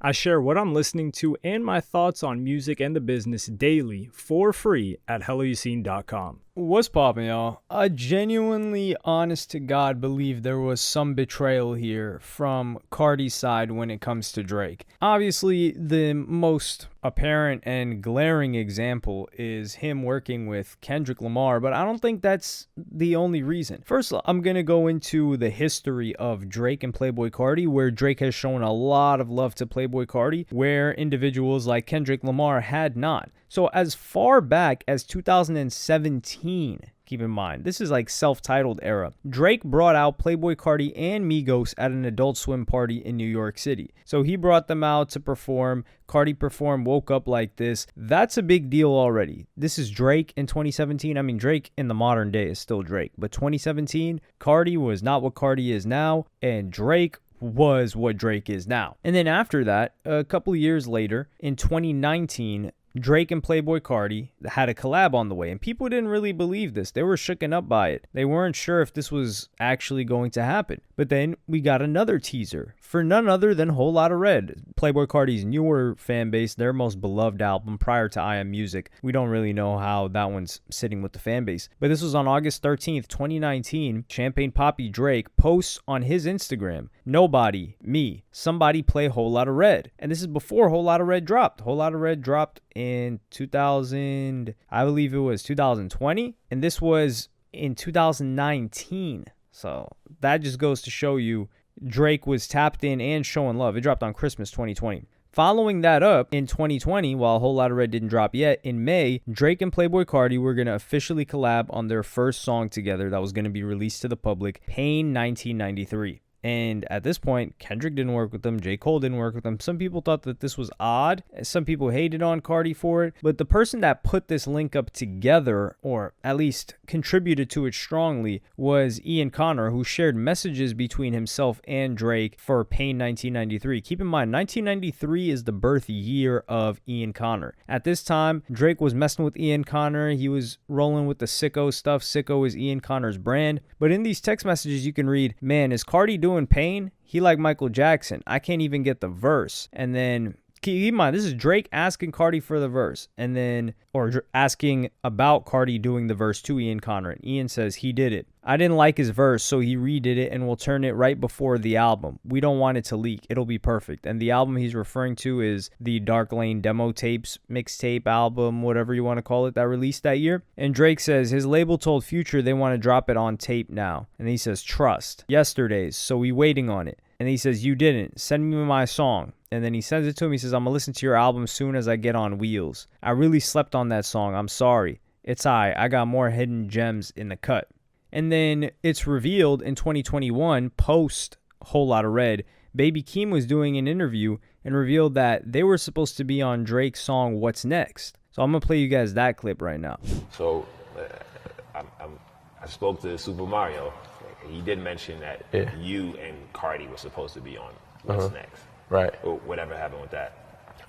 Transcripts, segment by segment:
I share what I'm listening to and my thoughts on music and the business daily for free at helloyassine.com. What's poppin', y'all? I genuinely, honest to God, believe there was some betrayal here from Cardi's side when it comes to Drake. Obviously, the most apparent and glaring example is him working with Kendrick Lamar, but I don't think that's the only reason. First, I'm going to go into the history of Drake and Playboi Carti, where Drake has shown a lot of love to Playboi Carti, where individuals like Kendrick Lamar had not. So as far back as 2017, keep in mind, this is like self-titled era, Drake brought out Playboi Carti and Migos at an Adult Swim party in New York City. So he brought them out to perform. Cardi performed Woke Up Like This. That's a big deal already. This is Drake in 2017. I mean, Drake in the modern day is still Drake. But 2017, Cardi was not what Cardi is now, and Drake was what Drake is now. And then after that, a couple years later, in 2019, Drake and Playboi Carti had a collab on the way, and people didn't really believe this. They were shooken up by it. They weren't sure if this was actually going to happen. But then we got another teaser for none other than Whole Lotta Red, Playboi Carti's newer fan base, their most beloved album prior to I Am Music. We don't really know how that one's sitting with the fan base. But this was on August 13th, 2019. Champagne Papi Drake posts on his Instagram, "Nobody, me, somebody play Whole Lotta Red." And this is before Whole Lotta Red dropped. Whole Lotta Red dropped in 2000, I believe it was 2020, and this was in 2019. So that just goes to show you Drake was tapped in and showing love. It dropped on Christmas 2020. Following that up in 2020, while Whole Lotta Red didn't drop yet, in May, Drake and Playboi Carti were going to officially collab on their first song together that was going to be released to the public, Pain 1993. And at this point, Kendrick didn't work with them. J. Cole didn't work with them. Some people thought that this was odd. Some people hated on Cardi for it. But the person that put this link up together, or at least contributed to it strongly, was Ian Connor, who shared messages between himself and Drake for Pain 1993. Keep in mind, 1993 is the birth year of Ian Connor. At this time, Drake was messing with Ian Connor. He was rolling with the Sicko stuff. Sicko is Ian Connor's brand. But in these text messages, you can read, "Man, is Cardi doing Pain? He like Michael Jackson. I can't even get the verse." And then keep in mind, this is Drake asking Cardi for the verse, and then asking about Cardi doing the verse to Ian Connor. And Ian says he did it. "I didn't like his verse, so he redid it, and we'll turn it right before the album. We don't want it to leak. It'll be perfect." And the album he's referring to is the Dark Lane demo tapes, mixtape album, whatever you want to call it, that released that year. And Drake says his label told Future they want to drop it on tape now. And he says, "Trust. Yesterday's, so we waiting on it." And he says, "You didn't. Send me my song." And then he sends it to him. He says, "I'm going to listen to your album soon as I get on Wheels. I really slept on that song. I'm sorry. It's I got more hidden gems in the cut." And then it's revealed in 2021, post Whole Lotta Red, Baby Keem was doing an interview and revealed that they were supposed to be on Drake's song What's Next. So I'm going to play you guys that clip right now. So I spoke to Super Mario. He did mention that you and Cardi were supposed to be on What's Next. Right. Or whatever happened with that?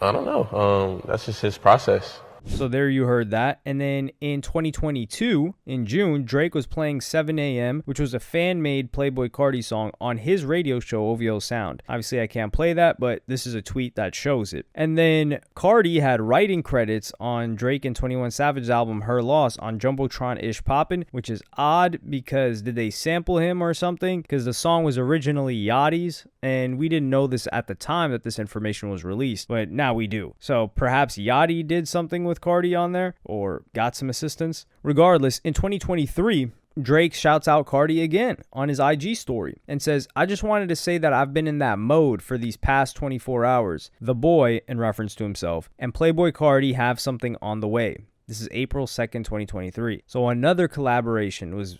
I don't know. That's just his process. So there you heard that. And then in 2022, in June, Drake was playing 7 a.m., which was a fan-made Playboi Carti song on his radio show, OVO Sound. Obviously, I can't play that, but this is a tweet that shows it. And then Cardi had writing credits on Drake and 21 Savage's album Her Loss on Jumbotron-ish Poppin', which is odd because did they sample him or something? Because the song was originally Yachty's, and we didn't know this at the time that this information was released, but now we do. So perhaps Yachty did something with Cardi on there or got some assistance. Regardless, in 2023, Drake shouts out Cardi again on his IG story and says, "I just wanted to say that I've been in that mode for these past 24 hours. The boy," in reference to himself, "and Playboi Carti have something on the way." This is April 2nd, 2023. So another collaboration was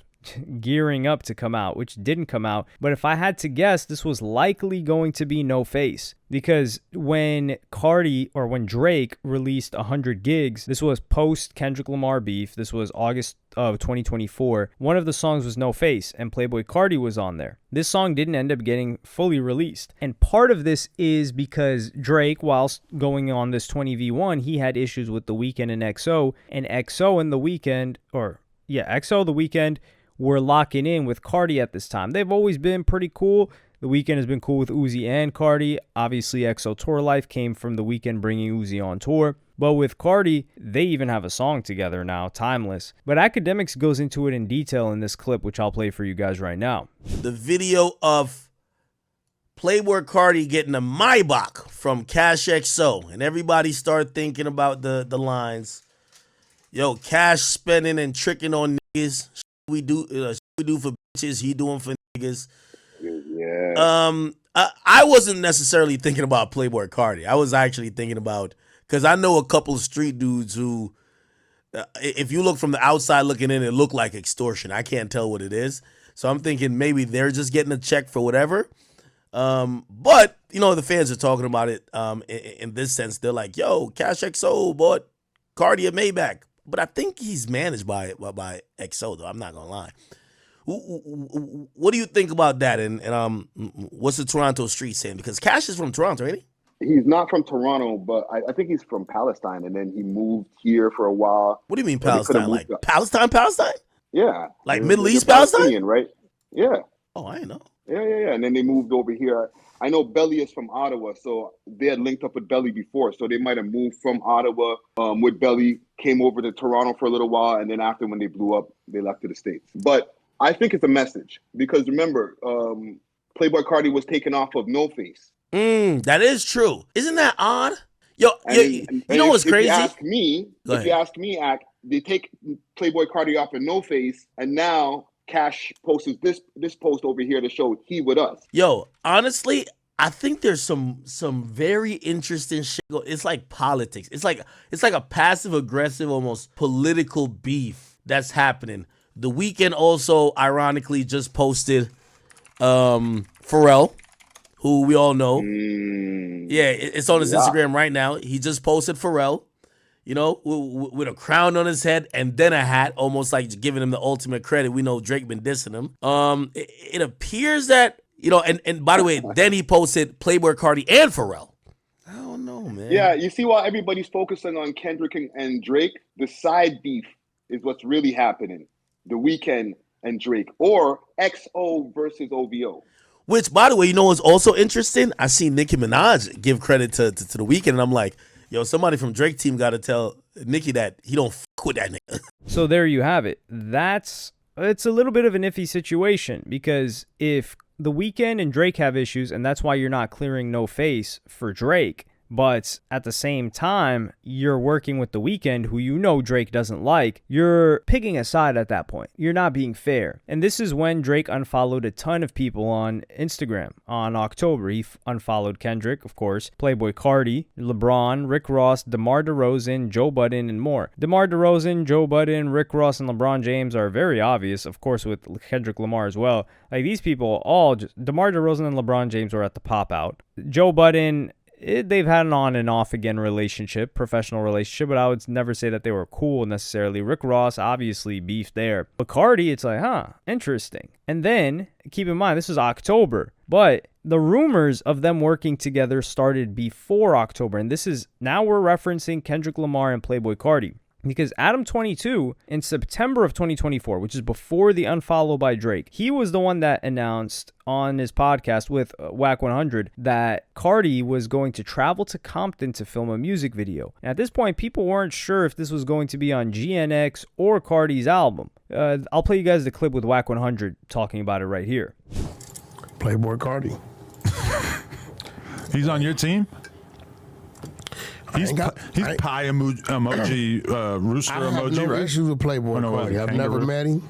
gearing up to come out, which didn't come out. But if I had to guess, this was likely going to be No Face, because when Drake released 100 Gigs, this was post Kendrick Lamar beef. This was August of 2024. One of the songs was No Face, and Playboi Carti was on there. This song didn't end up getting fully released. And part of this is because Drake, whilst going on this 20v1, he had issues with The Weeknd and XO, and XO and The Weeknd, XO, The Weeknd, were locking in with Carti at this time. They've always been pretty cool. The Weeknd has been cool with Uzi and Cardi. Obviously, EXO Tour Life came from The Weeknd bringing Uzi on tour. But with Cardi, they even have a song together now, Timeless. But Academics goes into it in detail in this clip, which I'll play for you guys right now. The video of Playboi Carti getting a Maybach from Cash XO. And everybody started thinking about the lines. Yo, Cash spending and tricking on niggas. We do for bitches, he doing for niggas. Yeah. I wasn't necessarily thinking about Playboi Carti. I was actually thinking about, because I know a couple of street dudes who, if you look from the outside looking in, it look like extortion. I can't tell what it is. So I'm thinking maybe they're just getting a check for whatever. But, you know, the fans are talking about it in this sense. They're like, yo, Cash XO bought Cardi a Maybach. But I think he's managed by XO, though. I'm not going to lie. What do you think about that? And what's the Toronto street saying? Because Cash is from Toronto, ain't he? He's not from Toronto, but I think he's from Palestine, and then he moved here for a while. What do you mean Palestine? Like Palestine? Yeah. Like Middle East Palestine? Right? Yeah. Oh, I didn't know. Yeah. And then they moved over here. I know Belly is from Ottawa, so they had linked up with Belly before, so they might have moved from Ottawa with Belly, came over to Toronto for a little while, and then after when they blew up, they left to the States. But I think it's a message because remember, Playboi Carti was taken off of No Face. That is true. Isn't that odd? Yo, you know what's crazy? If you ask me, they take Playboi Carti off of No Face, and now Cash posts this post over here to show he with us. Yo, honestly, I think there's some very interesting shit. It's like politics. It's like a passive aggressive, almost political beef that's happening. The Weeknd also, ironically, just posted Pharrell, who we all know. Yeah, it's on his Instagram right now. He just posted Pharrell, you know, with a crown on his head and then a hat, almost like giving him the ultimate credit. We know Drake been dissing him. It appears that, you know, and by the way, then he posted Playboi Carti and Pharrell. I don't know, man. Yeah, you see why everybody's focusing on Kendrick and Drake? The side beef is what's really happening. The Weeknd and Drake, or XO versus OVO. Which, by the way, you know what's also interesting? I seen Nicki Minaj give credit to the Weeknd, and I'm like, yo, somebody from Drake team got to tell Nicki that he don't fuck with that nigga. So there you have it. It's a little bit of an iffy situation because if The Weeknd and Drake have issues, and that's why you're not clearing No Face for Drake, but at the same time, you're working with The Weeknd, who you know Drake doesn't like. You're picking a side at that point. You're not being fair. And this is when Drake unfollowed a ton of people on Instagram. On October, he unfollowed Kendrick, of course, Playboi Carti, LeBron, Rick Ross, DeMar DeRozan, Joe Budden, and more. DeMar DeRozan, Joe Budden, Rick Ross, and LeBron James are very obvious, of course, with Kendrick Lamar as well. Like, these people all just... DeMar DeRozan and LeBron James were at the pop-out. Joe Budden... they've had an on and off again relationship, professional relationship, but I would never say that they were cool necessarily. Rick Ross, obviously beef there. But Cardi, it's like, interesting. And then, keep in mind, this is October, but the rumors of them working together started before October. And this is, now we're referencing Kendrick Lamar and Playboi Carti. Because Adam22, in September of 2024, which is before the unfollow by Drake, he was the one that announced on his podcast with Whack 100 that Cardi was going to travel to Compton to film a music video. And at this point, people weren't sure if this was going to be on GNX or Cardi's album. I'll play you guys the clip with Whack 100 talking about it right here. Playboi Carti. He's on your team? He's pie emoji, rooster emoji, I have no issues with Playboi Carti. I've never met him.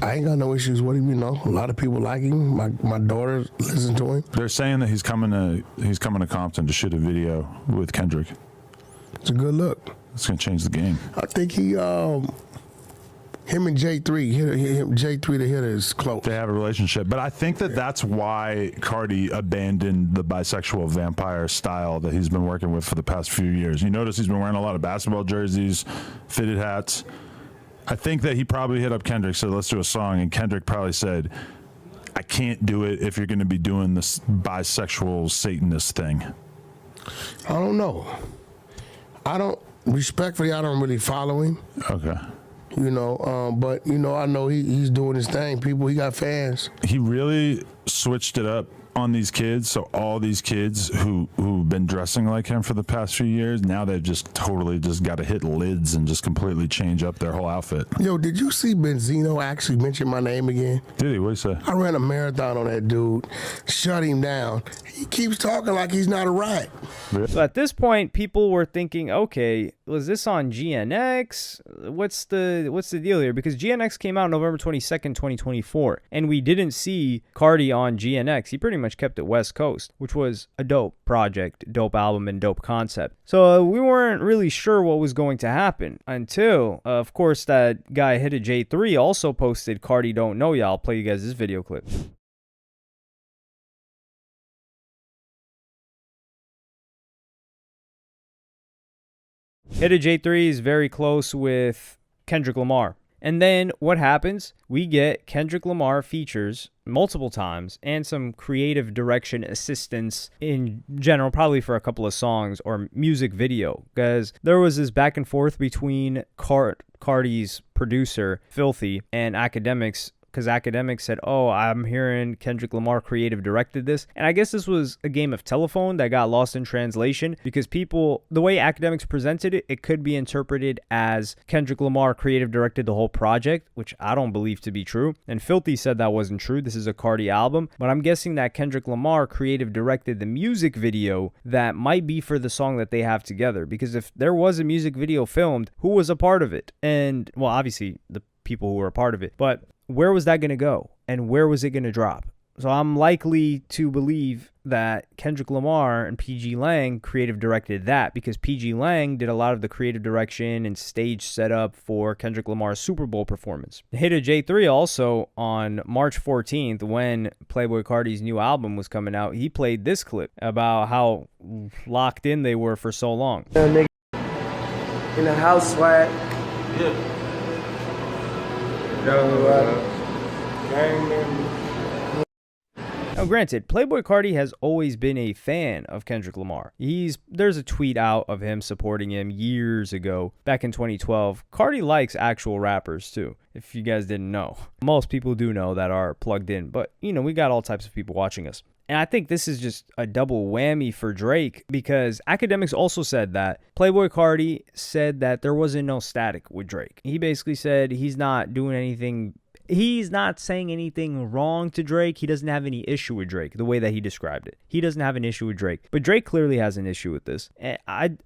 I ain't got no issues with him, you know. A lot of people like him. My daughter listen to him. They're saying that he's coming to Compton to shoot a video with Kendrick. It's a good look. It's gonna change the game. I think him and J3, the hitter is close. They have a relationship, but I think that's why Cardi abandoned the bisexual vampire style that he's been working with for the past few years. You notice he's been wearing a lot of basketball jerseys, fitted hats. I think that he probably hit up Kendrick, said, let's do a song, and Kendrick probably said, I can't do it if you're going to be doing this bisexual Satanist thing. I don't know. Respectfully, I don't really follow him. Okay. But I know he's doing his thing. He got fans. He really switched it up on these kids. So all these kids who've been dressing like him for the past few years, now they've just totally just got to hit lids and just completely change up their whole outfit. Yo, did you see Benzino actually mention my name again? Did he? What did he say? I ran a marathon on that dude. Shut him down. He keeps talking like he's not a rat. So at this point, people were thinking, okay, was this on GNX? What's the deal here? Because GNX came out November 22nd, 2024, and we didn't see Cardi on GNX. He pretty much kept it West Coast, which was a dope project, dope album, and dope concept. So we weren't really sure what was going to happen until, of course, that guy Hit a J3 also posted Cardi Don't Know Ya. I'll play you guys this video clip. Hit a J3 is very close with Kendrick Lamar. And then what happens? We get Kendrick Lamar features multiple times and some creative direction assistance in general, probably for a couple of songs or music video. Because there was this back and forth between Cardi's producer, Filthy, and Academics. Because Academics said, oh, I'm hearing Kendrick Lamar creative directed this. And I guess this was a game of telephone that got lost in translation because people, the way Academics presented it, it could be interpreted as Kendrick Lamar creative directed the whole project, which I don't believe to be true. And Filthy said that wasn't true. This is a Cardi album. But I'm guessing that Kendrick Lamar creative directed the music video that might be for the song that they have together. Because if there was a music video filmed, who was a part of it? And, well, obviously the people who were a part of it. But where was that going to go? And where was it going to drop? So I'm likely to believe that Kendrick Lamar and PG Lang creative directed that because PG Lang did a lot of the creative direction and stage setup for Kendrick Lamar's Super Bowl performance. Hit a J3 also on March 14th when Playboi Carti's new album was coming out, he played this clip about how locked in they were for so long. Nigga in the house swag. Yeah. Now, granted, Playboi Carti has always been a fan of Kendrick Lamar. There's a tweet out of him supporting him years ago, back in 2012. Carti likes actual rappers too, if you guys didn't know. Most people do know that are plugged in, but we got all types of people watching us. And I think this is just a double whammy for Drake because Academics also said that Playboi Carti said that there wasn't no static with Drake. He basically said he's not doing anything. He's not saying anything wrong to Drake. He doesn't have any issue with Drake, the way that he described it. He doesn't have an issue with Drake. But Drake clearly has an issue with this. And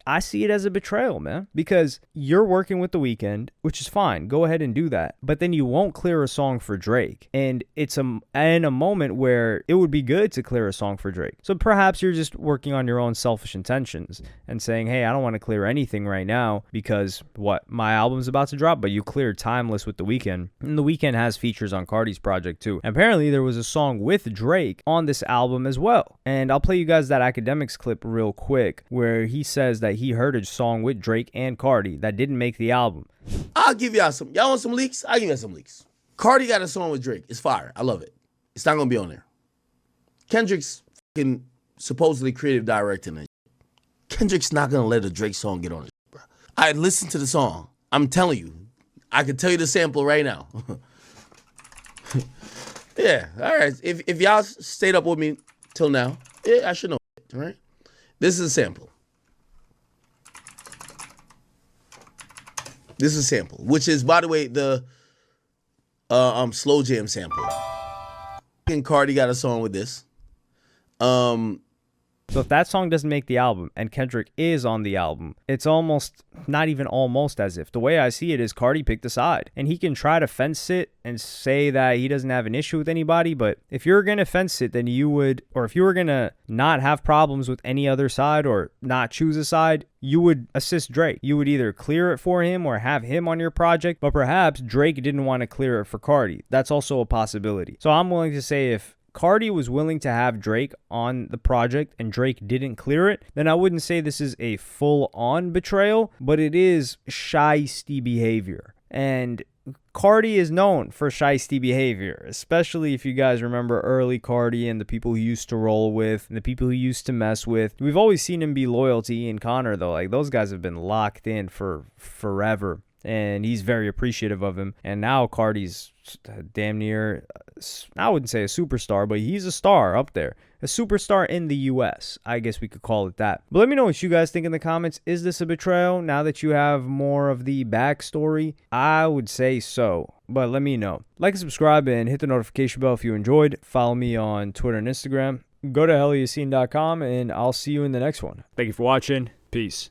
I see it as a betrayal, man. Because you're working with The Weeknd, which is fine. Go ahead and do that. But then you won't clear a song for Drake. And it's in a moment where it would be good to clear a song for Drake. So perhaps you're just working on your own selfish intentions and saying, hey, I don't want to clear anything right now because my album's about to drop. But you cleared Timeless with The Weeknd. And The Weeknd has features on Cardi's project too. And apparently there was a song with Drake on this album as well. And I'll play you guys that Academics clip real quick where he says that he heard a song with Drake and Cardi that didn't make the album. I'll give y'all some. Y'all want some leaks? I'll give y'all some leaks. Cardi got a song with Drake. It's fire. I love it. It's not going to be on there. Kendrick's fucking supposedly creative directing it. Kendrick's not going to let a Drake song get on it, bro. I listened to the song. I'm telling you. I can tell you the sample right now. Yeah, all right. If y'all stayed up with me till now, yeah, I should know it, all right? This is a sample. This is a sample, which is, by the way, the slow jam sample. And Cardi got a song with this. So if that song doesn't make the album and Kendrick is on the album, it's almost, not even almost as if. The way I see it is Cardi picked a side. And he can try to fence it and say that he doesn't have an issue with anybody. But if you're going to fence it, then you would, or if you were going to not have problems with any other side or not choose a side, you would assist Drake. You would either clear it for him or have him on your project. But perhaps Drake didn't want to clear it for Cardi. That's also a possibility. So I'm willing to say if Cardi was willing to have Drake on the project and Drake didn't clear it, then I wouldn't say this is a full-on betrayal, but it is shiesty behavior. And Cardi is known for shiesty behavior, especially if you guys remember early Cardi and the people he used to roll with and the people he used to mess with. We've always seen him be loyal to Ian Connor, though. Like, those guys have been locked in for forever. and he's very appreciative of him. And now Cardi's damn near, I wouldn't say a superstar, but he's a star up there. A superstar in the U.S. I guess we could call it that. But let me know what you guys think in the comments. Is this a betrayal now that you have more of the backstory? I would say so, but let me know. Like and subscribe and hit the notification bell if you enjoyed. Follow me on Twitter and Instagram. Go to helloyassine.com and I'll see you in the next one. Thank you for watching. Peace.